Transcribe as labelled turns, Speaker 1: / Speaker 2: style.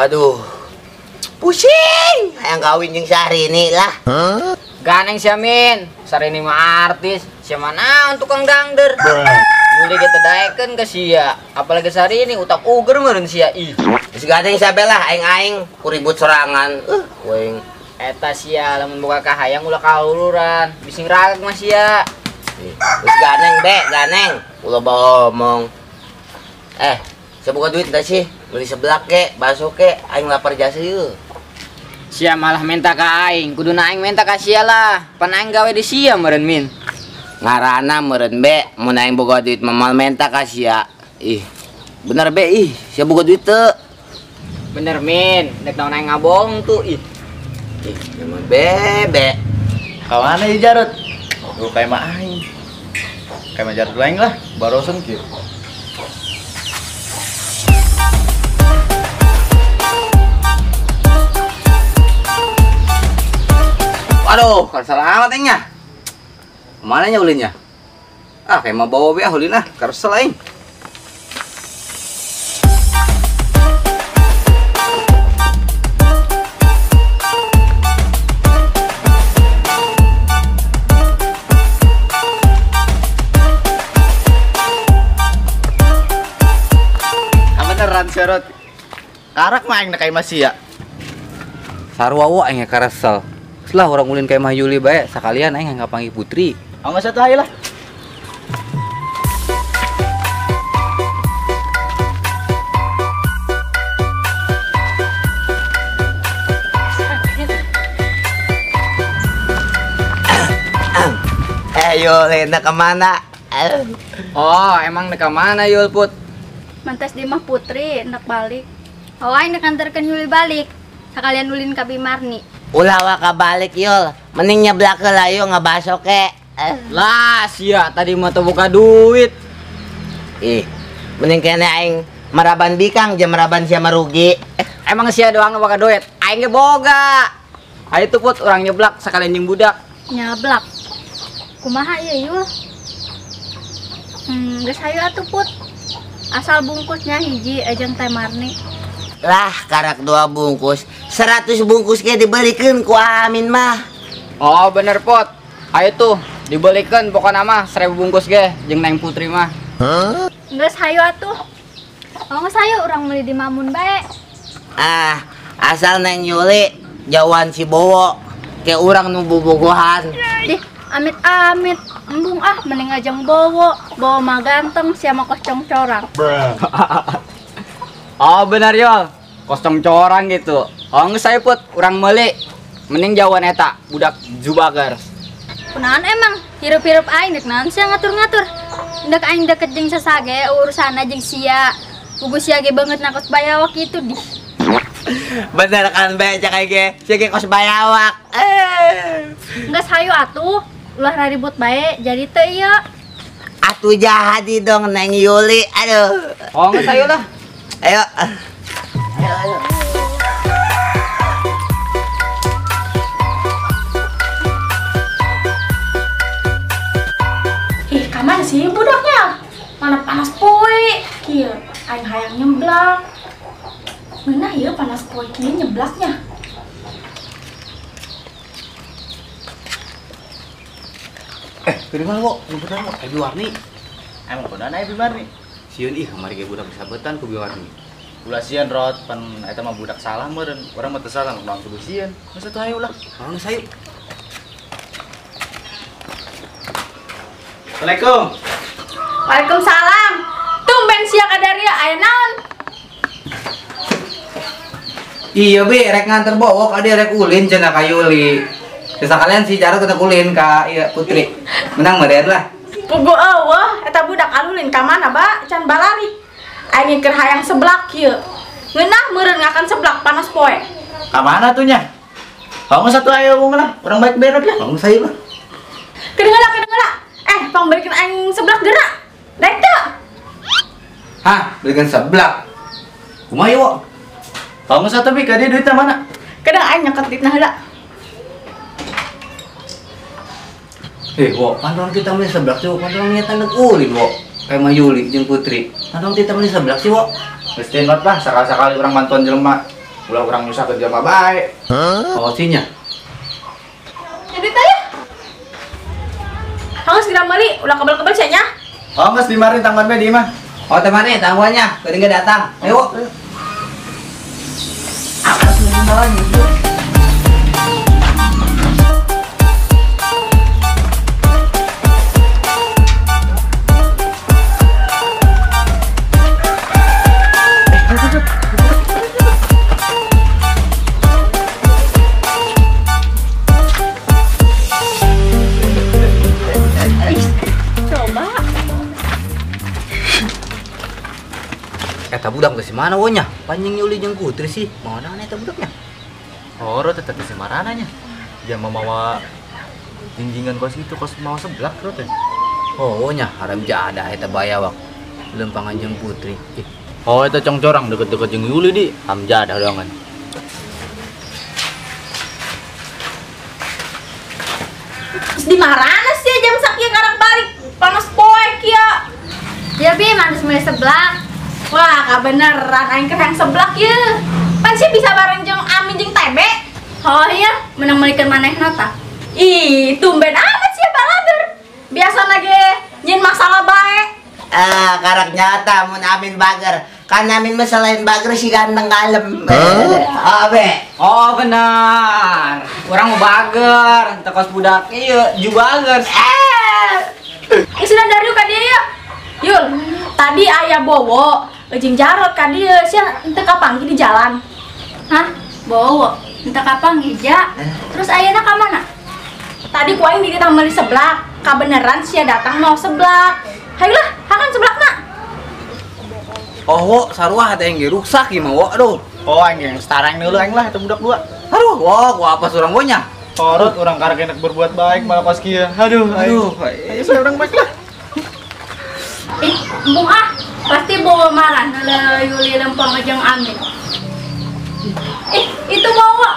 Speaker 1: Aduh, pusing. Hayang kawin yung sehari ini lah.
Speaker 2: Ganeng siya min, sari ini mah artis. Siya mana untuk kang dangder. Mulai kita daekeun ke sia. Apalagi sehari ini utak uger meureun sia ih.
Speaker 1: Geus ganeng sabe lah aing-aing kuribut sorangan. Weng
Speaker 2: Eta sia lamun boga kahayang ulah kauluran. Bising ragag mah sia.
Speaker 1: geus ganeng be, ganeng. Ulah omong. Saya buka duit dah sih. Beli seblak ke, bakso ke, aing lapar jasa yeuh.
Speaker 2: Sia malah minta ka aing, kuduna aing minta ka sia lah. Pan aing gawe di sia meureun min.
Speaker 1: Ngarana meureun be, mun aing boga duit mamal menta ka sia. Ih, bener be ih, sia boga duit teu.
Speaker 2: Bener min, dek naon aing ngabong tuh ih.
Speaker 1: Ih, emang bebe.
Speaker 3: Kawana ieu Jarot? Lu kayak mah aing. Kayak mah Jarot lain lah, barosan kieu.
Speaker 1: Waduh, kan salah amat aingnya. Mana nya ulinnya? Kayak mau bawa be ulin karsel aing.
Speaker 3: Beneran Jarot. Karak mah aing kayak masih ya.
Speaker 4: Sarua wa aing karesel. Setelah orang ulin kayak Mah Yuli bae, sakalian aing ngapanggih Putri.
Speaker 3: Angga satu hai lah.
Speaker 1: Yul, hendak kemana?
Speaker 2: Oh, emang dek mana Yul Put?
Speaker 5: Mantas di mah Putri hendak balik. Oh, aing hendak anterkeun Yuli balik. Sakalian ulin ka Bimarni.
Speaker 1: Ulah wa kabalik Yul. Mending nyeblak ke layu ngabaso ke.
Speaker 2: Lah, sia tadi mah teu boga duit.
Speaker 1: Ih, mending kene aing maraban bikang jeung maraban sia marugi.
Speaker 2: Emang sia doang nu boga duit. Aing ge boga. Ayo tuh Put, urang nyeblak sakalian jeung budak.
Speaker 5: Nyablak. Kumaha ieu Yul? Geus hayu atuh Put. Asal bungkusnya hiji ejeng Teh Marni.
Speaker 1: Lah, karak 2 bungkus. 100 bungkus ke dibelikeun ku Amin mah.
Speaker 2: Oh, bener Put. Ayo tuh, dibelikan pokoknya mah 1000 bungkus ge jeung Neng Putri mah.
Speaker 5: Geus hayu atuh. Oh, geus hayu urang meuli di Mamun bae.
Speaker 1: Asal Neng Yuli jauhan si Bowo ke urang nu bobogohan.
Speaker 5: Dih, amit-amit. Embung mending ajeng Bowo. Bowo mah ganteng, sia mah kosong corang.
Speaker 2: Oh, bener Yul. Kosong corang gitu. Oh, geus hayu Put, urang meuli. Mending jauhan eta budak Zubagar.
Speaker 5: Kunaon emang hirup-hirup aing dek naon sia ngatur-ngatur. Dek aing deket jeung sasage urusana jeung sia. Pugu sia ge beungeut na kos bayawak kitu di.
Speaker 1: Bener kan be cak ge, sia ge kos bayawak.
Speaker 5: Geus hayu atuh. Ulah raribut bae jadi teu ieu.
Speaker 1: Atuh jahat dong Neng Yuli. Aduh.
Speaker 2: Oh, geus hayu lah.
Speaker 1: Ayo.
Speaker 6: Ih, kamana sih budaknya? Mana panas poe. Kieu, aing hayang nyeblak. Mana ieu panas poe kieu nyeblaknya?
Speaker 4: Dari mana kok? Nyempetan kok? Ebi Warni.
Speaker 3: Emang kodana ieu Bimarni.
Speaker 4: Sieun ih kamari ge budak sabetan ku Bi Warni.
Speaker 3: Ulah sieun Rod, pan eta mah budak salah meureun. Urang mah teu salah naon kudu sieun. Geus atuh hayu lah.
Speaker 4: Orang sayu.
Speaker 3: Assalamualaikum.
Speaker 6: Waalaikumsalam. Tumben sia kadaria aya naon?
Speaker 4: Iya Bi, rek nganter Bowo ka dia rek ulin cenah ka Yuli. Sekalian si Jarot kita ulin ka ieu Putri. Menang mah lah.
Speaker 6: Pugu eueuh eta budak alulin ka mana, Ba? Can balari. Aing keur hayang seblak kieu. Ngeunah meureun ngakan seblak panas poe.
Speaker 3: Ka mana tuh nya? Kamu satu ayo ngomong lah. Urang baik bener lah.
Speaker 4: Orang sayu lah.
Speaker 6: Kedengeula. Pang balikin aing seblak geura. Daek teu?
Speaker 4: Hah, belikan seblak. Kumaha ieu?
Speaker 3: Kamu satu Bi, ka dieu duitna mana?
Speaker 6: Kadang aing nyaket ditna heula.
Speaker 4: Wo, pantang kita beli seblak sih, pantang niatan dek ulin, wo. Kayak Mah Yuli jeung Putri. Pantang kita beli seblak sih, wo.
Speaker 3: Geus tenot lah, sakali-sakali urang bantuan jelema. Ulah orang nyusah kerja mah baik.
Speaker 4: Oh sinya.
Speaker 6: Jadi tanya. Hangus segera meli, ulah kabel-kabel nya.
Speaker 3: Oh, nggak dimarin tangan be di mah.
Speaker 4: Oh temannya tangguannya, tadi nggak datang. Ayo. Apa sih masalahnya?
Speaker 6: Coba.
Speaker 4: Eta budak geus mana wonya? Panjang nyuli jeung Putri sih. Mana eta budaknya?
Speaker 3: Oh, tetap di Semarananya. Dia memawa jinjingan kos itu kos mau sebelah teh.
Speaker 4: Oh wonya haram jada eta bayawak. Lempangan jeung Putri. Ih,
Speaker 3: Oh, itu congcorang deket-deket jeung Yuli di. Hamjadah doangan.
Speaker 6: Terus di mana sih jam sakit karang balik? Panas poe kia.
Speaker 5: Ya bi manis mulai sebelah.
Speaker 6: Wah, beneran aing keur yang seblak ya. Pan sih bisa bareng jeung Amin jeung Tebe.
Speaker 5: Oh iya, menang melikan manehna tah.
Speaker 6: Ih, tumben amat sih balader. Biasa lagi nyin masalah baik.
Speaker 1: Karak nyata mun Amin bager. Kan Amin mah selain bager si ganteng kalem. Abe.
Speaker 2: Oh benar. Orang mau bager, tekos budak ieu ju bager.
Speaker 6: Sudah dari ka dia ya. Yul, tadi ayah bowo, jeung Jarot ka dieu sia teu kapanggi di jalan.
Speaker 5: Hah? Bowo. Minta kapan hija? Terus ayeuna ka mana?
Speaker 6: Tadi ku aing di ditang meuli seblak, kabeneran sia datang mau seblak. Hayolah, hakan seblakna.
Speaker 4: oh wo sarua teh yang rusak ieu mah wo. Aduh.
Speaker 3: Oh, anjing setarang dulu aing lah itu budak dua.
Speaker 4: Aduh, wo gua apa surang wonya?
Speaker 3: Korot orang karek enak berbuat baik malah pas kieu. Aduh, ayo saya orang baik lah.
Speaker 5: Embung pasti bawa marah nala Yuli lempang jeung Amin.
Speaker 6: Itu bawa.